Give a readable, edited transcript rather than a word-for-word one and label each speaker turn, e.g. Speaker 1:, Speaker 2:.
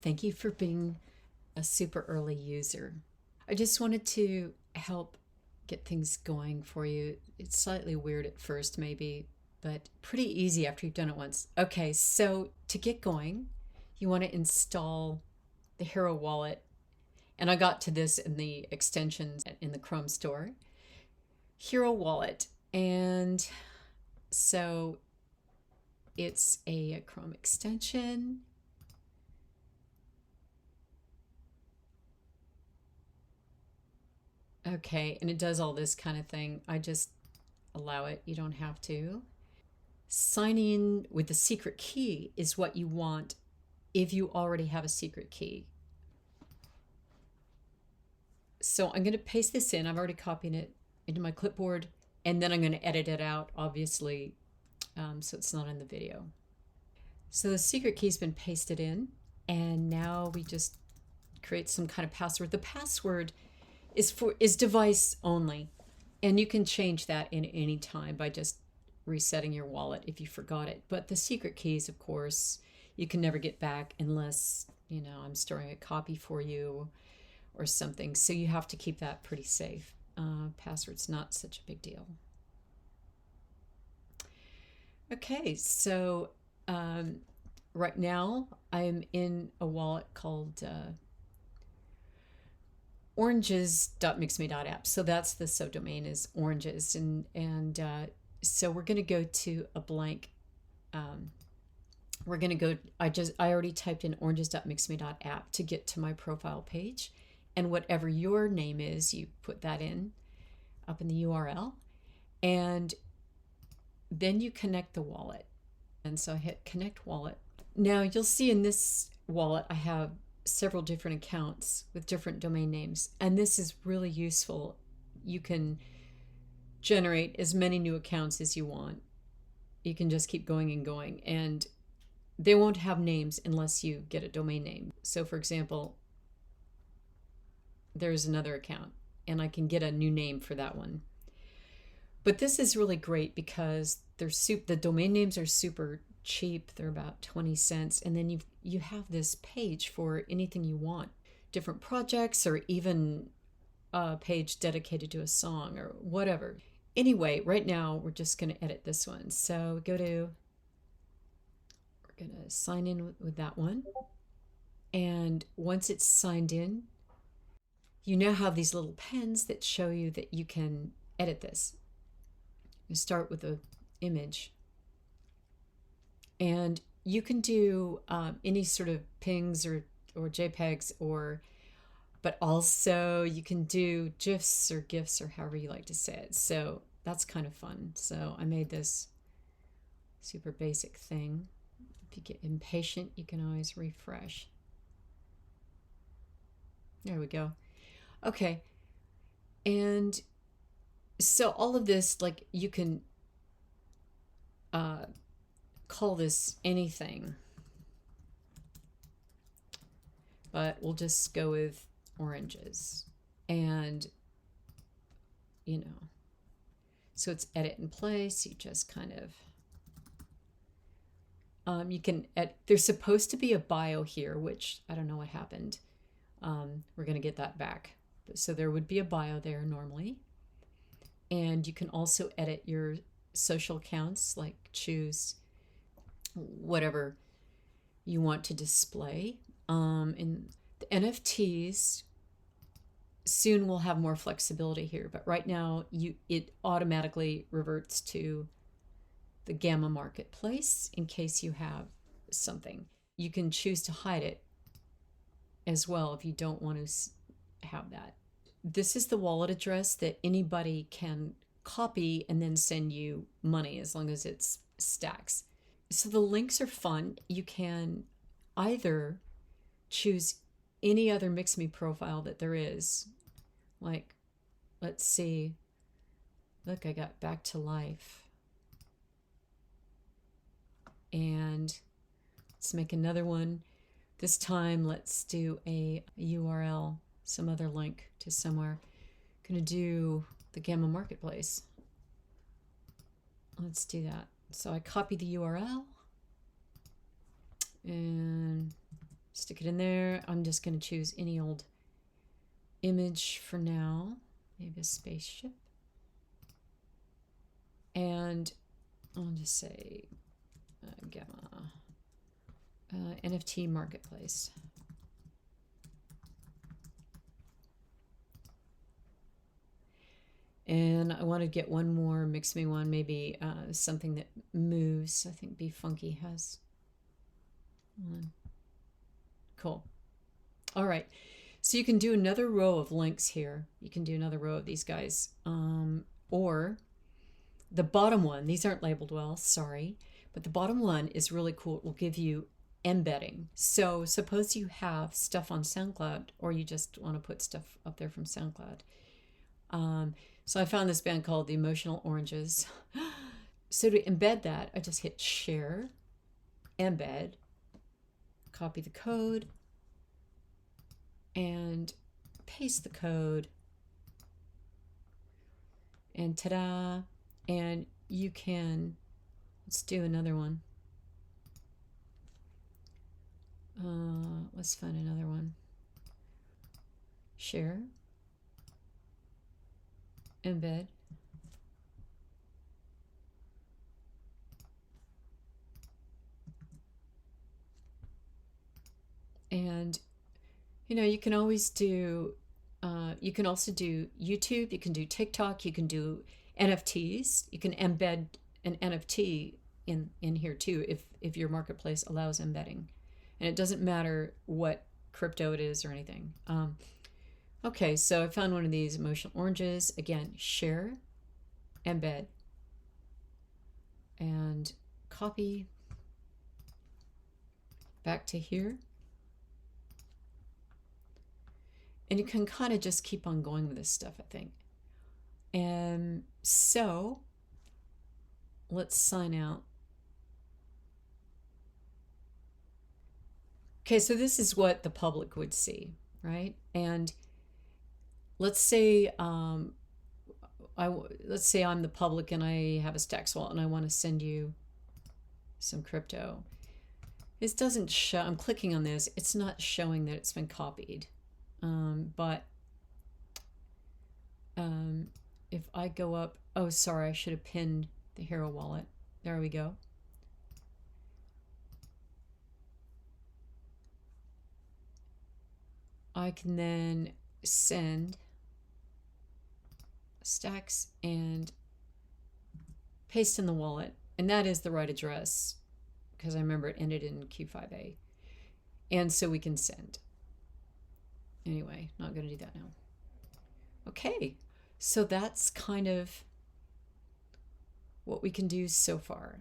Speaker 1: Thank you for being a super early user. I just wanted to help get things going for you. It's slightly weird at first, maybe, but pretty easy after you've done it once. Okay, so to get going, you want to install the Hero Wallet. And I got to this in the extensions in the Chrome store. Hero Wallet. And so it's a Chrome extension. Okay, and it does all this kind of thing. I just allow it. You don't have to. Signing in with the secret key is what you want if you already have a secret key. So I'm going to paste this in. I've already copied it into my clipboard, and then I'm going to edit it out, obviously, so it's not in the video. So the secret key's been pasted in, and now we just create some kind of password. The password is device only, and you can change that in any time by just resetting your wallet if you forgot it. But the secret keys, of course, you can never get back unless, I'm storing a copy for you or something. So you have to keep that pretty safe. Password's not such a big deal. Okay, so right now I'm in a wallet called oranges.mixmi.app. So that's the subdomain is oranges. And so we're going to go to a blank. We're going to go, I already typed in oranges.mixmi.app to get to my profile page. And whatever your name is, you put that in up in the URL. And then you connect the wallet. And so I hit connect wallet. Now you'll see in this wallet, I have several different accounts with different domain names. And this is really useful. You can generate as many new accounts as you want. You can just keep going and going. And they won't have names unless you get a domain name. So for example, there's another account and I can get a new name for that one. But this is really great because the domain names are super cheap. They're about 20 cents. And then you have this page for anything you want, different projects or even a page dedicated to a song or whatever. Anyway, right now we're just going to edit this one. So we're going to sign in with that one. And once it's signed in, you now have these little pens that show you that you can edit this. You start with an image. And you can do any sort of pings or JPEGs but also you can do GIFs or GIFs or however you like to say it. So that's kind of fun. So I made this super basic thing. If you get impatient, you can always refresh. There we go. Okay. And so all of this, like you can call this anything, but we'll just go with oranges. And, so it's edit in place. You just kind of, there's supposed to be a bio here, which I don't know what happened. We're going to get that back. So there would be a bio there normally. And you can also edit your social accounts, like choose whatever you want to display. And the NFTs soon will have more flexibility here, but right now it automatically reverts to the Gamma Marketplace in case you have something. You can choose to hide it as well if you don't want to have that. This is the wallet address that anybody can copy and then send you money as long as it's stacks. So the links are fun. You can either choose any other mixmi profile that there is. Like, let's see. Look, I got back to life. And let's make another one. This time, let's do a URL, some other link to somewhere. I'm going to do the Gamma Marketplace. Let's do that. So I copy the URL and Stick it in there. I'm just going to choose any old image for now. Maybe a spaceship. And I'll just say Gamma NFT Marketplace. And I want to get one more mixmi one, maybe something that moves. I think Be Funky has one. Cool. All right. So you can do another row of links here. You can do another row of these guys. Or the bottom one, these aren't labeled well, sorry. But the bottom one is really cool. It will give you embedding. So suppose you have stuff on SoundCloud, or you just want to put stuff up there from SoundCloud. So I found this band called the Emotional Oranges. So to embed that, I just hit share, embed, copy the code, and paste the code. And ta-da! And you can, let's do another one. Let's find another one. Share, embed, and you can always do you can also do YouTube, you can do TikTok, you can do NFTs. You can embed an NFT in here too if your marketplace allows embedding, and it doesn't matter what crypto it is or anything. Okay, so I found one of these Emotional Oranges. Again, share, embed, and copy back to here. And you can kind of just keep on going with this stuff, I think. And so let's sign out. Okay, so this is what the public would see, right? And let's say let's say I'm the public and I have a Stacks wallet and I want to send you some crypto. This doesn't show. I'm clicking on this. It's not showing that it's been copied. But if I go up, oh, sorry, I should have pinned the Hero wallet. There we go. I can then send Stacks and paste in the wallet. And that is the right address because I remember it ended in Q5A. And so we can send. Anyway, not going to do that now. Okay, so that's kind of what we can do so far.